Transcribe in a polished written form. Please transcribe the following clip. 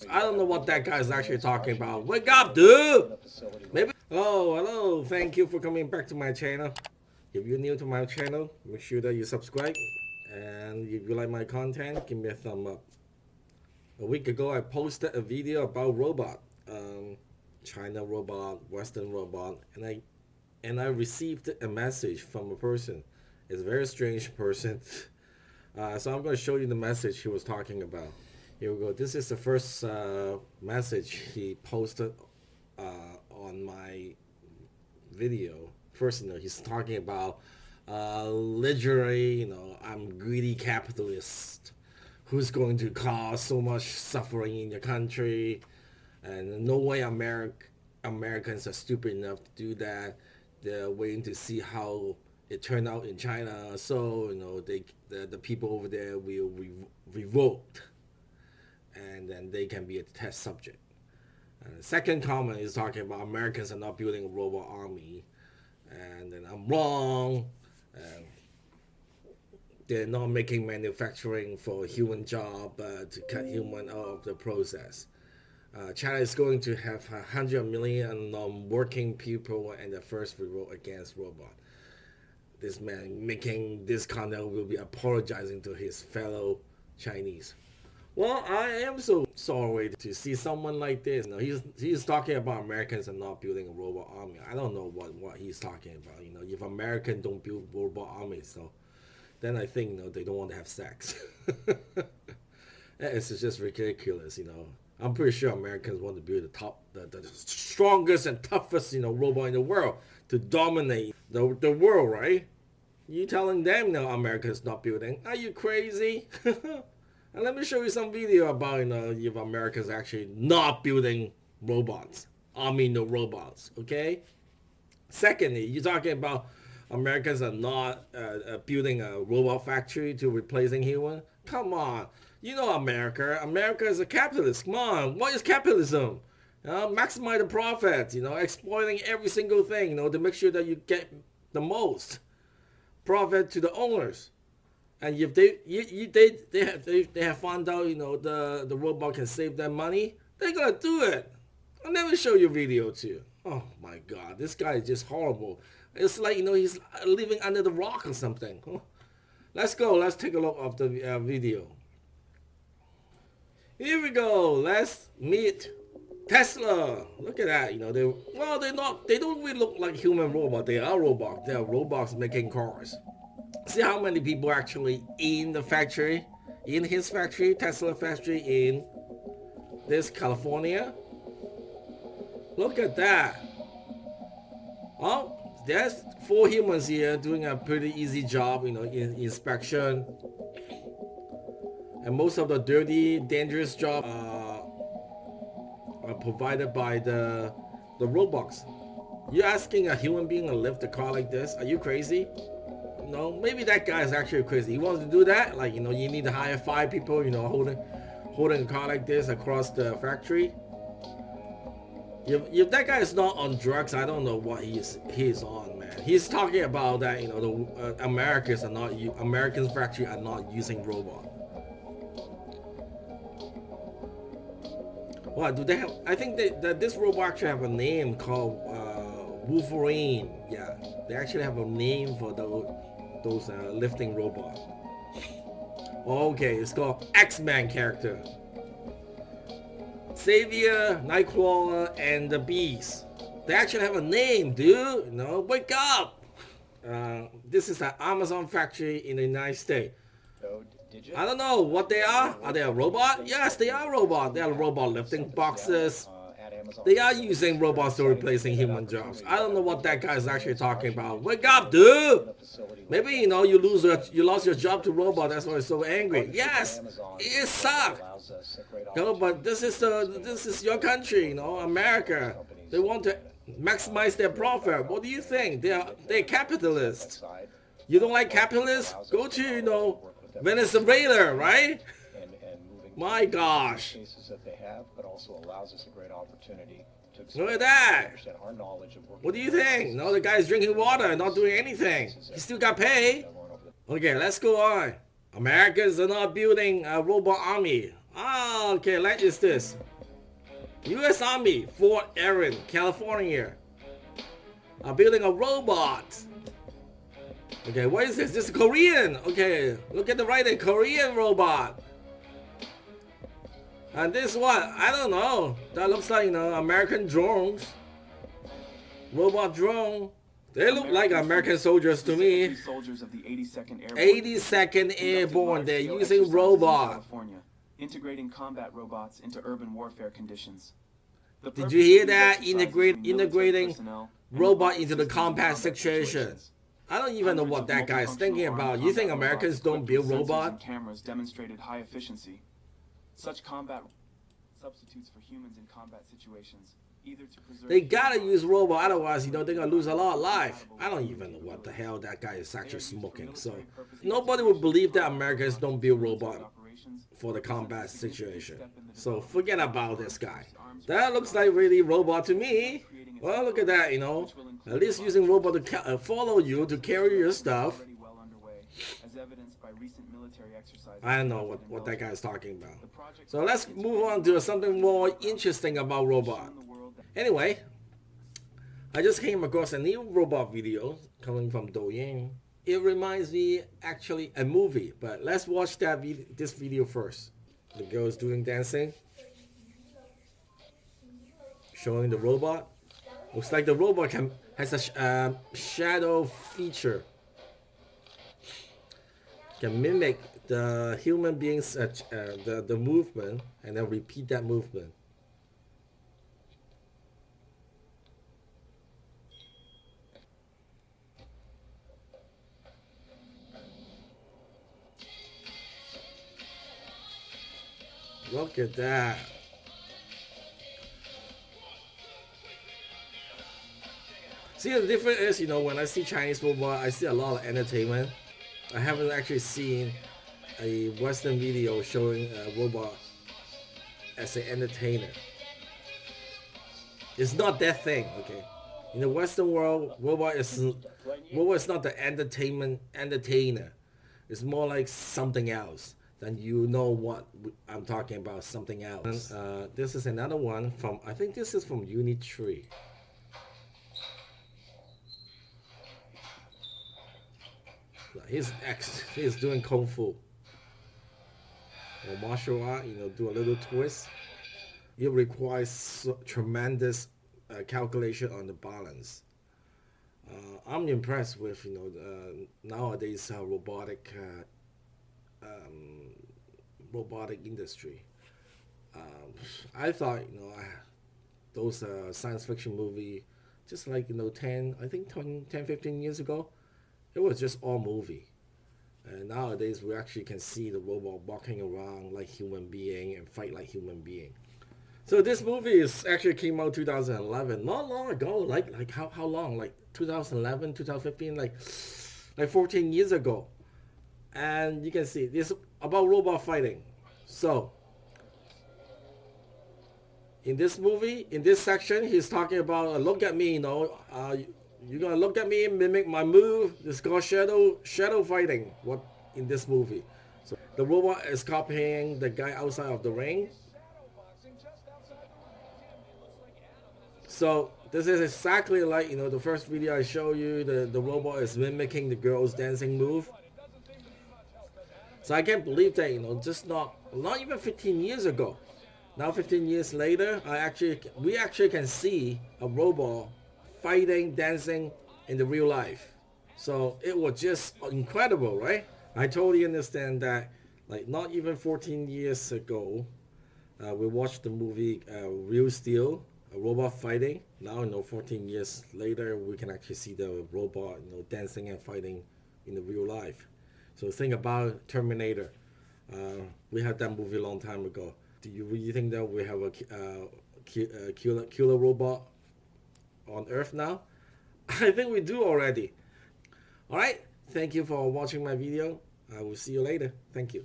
I don't know what that guy is actually talking about. Wake up, dude! Maybe. Oh, hello. Thank you for coming back to my channel. If you're new to my channel, make sure that you subscribe. And if you like my content, give me a thumb up. A week ago, I posted a video about robot, China robot, Western robot, and I received a message from a person. It's a very strange person. So I'm going to show you the message he was talking about. Here we go. This is the first message he posted on my video. First, he's talking about literally, I'm greedy capitalist who's going to cause so much suffering in your country, and no way Americans are stupid enough to do that. They're waiting to see how it turned out in China, so the people over there will revolt, and then they can be a test subject. And the second comment is talking about Americans are not building a robot army, and then I'm wrong. And they're not making manufacturing for a human job to cut human out of the process. China is going to have 100 million working people and the first revolt against robot. This man making this content will be apologizing to his fellow Chinese. Well, I am so sorry to see someone like this. He's talking about Americans are not building a robot army. I don't know what he's talking about. If Americans don't build robot armies, so then I think they don't want to have sex. It's just ridiculous. I'm pretty sure Americans want to build the strongest and toughest robot in the world to dominate the world, right? You telling them America's not building? Are you crazy? And let me show you some video about if America's actually not building robots, army no robots. Okay. Secondly, you're talking about Americans are not building a robot factory to replacing human. Come on, America. America is a capitalist. Come on, what is capitalism? Maximize the profit. Exploiting every single thing. To make sure that you get the most profit to the owners. And if they have found out the robot can save them money, they're gonna do it. I'll never show you a video too. Oh my God, this guy is just horrible. It's like he's living under the rock or something. Let's go. Let's take a look of the video. Here we go. Let's meet Tesla. Look at that. They don't really look like human robot. They are robots. They are robots making cars. See how many people actually in the factory, in his factory, Tesla factory in this California. Look at that. Well, there's 4 humans here doing a pretty easy job, in inspection. And most of the dirty, dangerous jobs are provided by the robots. You're asking a human being to lift a car like this? Are you crazy? No, maybe that guy is actually crazy. He wants to do that. You need to hire 5 people, holding a car like this across the factory. If that guy is not on drugs, I don't know what he is on, man. He's talking about that, Americans factory are not using robot. What do they have? I think that this robot actually have a name called Wolverine. Yeah, they actually have a name for those lifting robots. Okay, it's called X-Men character. Xavier, Nightcrawler, and the Beast. They actually have a name, dude. Wake up! This is an Amazon factory in the United States. I don't know what they are. Are they a robot? Yes, they are robot. They are robot lifting boxes. They are using robots to replacing human jobs. I don't know what that guy is actually talking about. Wake up, dude! Maybe you lost your job to robot. That's why you're so angry. Yes, it sucks. But this is your country, America. They want to maximize their profit. What do you think? They're capitalists. You don't like capitalists? Go to Venezuela, right? My gosh. Look at that. What do you think? The guy's drinking water, not doing anything. He still got paid. Okay, let's go on. Americans are not building a robot army. Ah, okay, like is this. U.S. Army, Fort Erin, California, are building a robot. Okay, what is this? This is Korean. Okay, look at the writing, Korean robot. And this what? I don't know. That looks like, American drones. Robot drone. They look like American soldiers to me. Soldiers of the 82nd Airborne. 82nd Airborne. They're using robot. Integrating combat robots into urban warfare conditions. Did you hear that? Integrating robot into the combat situation. I don't even know what that guy is thinking about. You think Americans don't build robots? Cameras demonstrated high efficiency. Such combat substitutes for humans in combat situations. They gotta use robot, otherwise, they're gonna lose a lot of life. I don't even know what the hell that guy is actually smoking. So nobody would believe that Americans don't build robot for the combat situation. So forget about this guy. That looks like really robot to me. Well, look at that, At least using robot to follow you, to carry your stuff. I don't know what that guy is talking about. So let's move on to something more interesting about robot. Anyway, I just came across a new robot video coming from Douyin. It reminds me actually a movie, but let's watch this video first. The girl is doing dancing, showing the robot. Looks like the robot has a shadow feature. Can mimic the human beings, the movement, and then repeat that movement. Look at that. See, the difference is, when I see Chinese robot, I see a lot of entertainment. I haven't actually seen a Western video showing a robot as an entertainer. It's not that thing, okay? In the Western world, robot is not the entertainer. It's more like something else. Then you know what I'm talking about, something else. This is another one from, I think this is from Unitree. He's doing kung fu or martial art. Do a little twist. It requires tremendous calculation on the balance. I'm impressed with nowadays robotic industry. I thought those science fiction movie, just like 10, 15 years ago, it was just all movie. And nowadays we actually can see the robot walking around like human being and fight like human being. So this movie actually came out 2011, not long ago. Like how long? Like 2011, 2015, like 14 years ago. And you can see this about robot fighting. So in this movie, in this section, he's talking about look at me, you're gonna look at me, mimic my move. This is called shadow fighting. What in this movie? So the robot is copying the guy outside of the ring. So this is exactly like the first video I showed you. The robot is mimicking the girl's dancing move. So I can't believe that just not even 15 years ago. Now 15 years later, we actually can see a robot fighting, dancing in the real life. So it was just incredible, right? I totally understand that. Like not even 14 years ago, we watched the movie Real Steel, a robot fighting. Now 14 years later, we can actually see the robot dancing and fighting in the real life. So think about Terminator. We had that movie a long time ago. Do you really think that we have a killer robot on Earth now? I think we do already. Alright, thank you for watching my video. I will see you later. Thank you.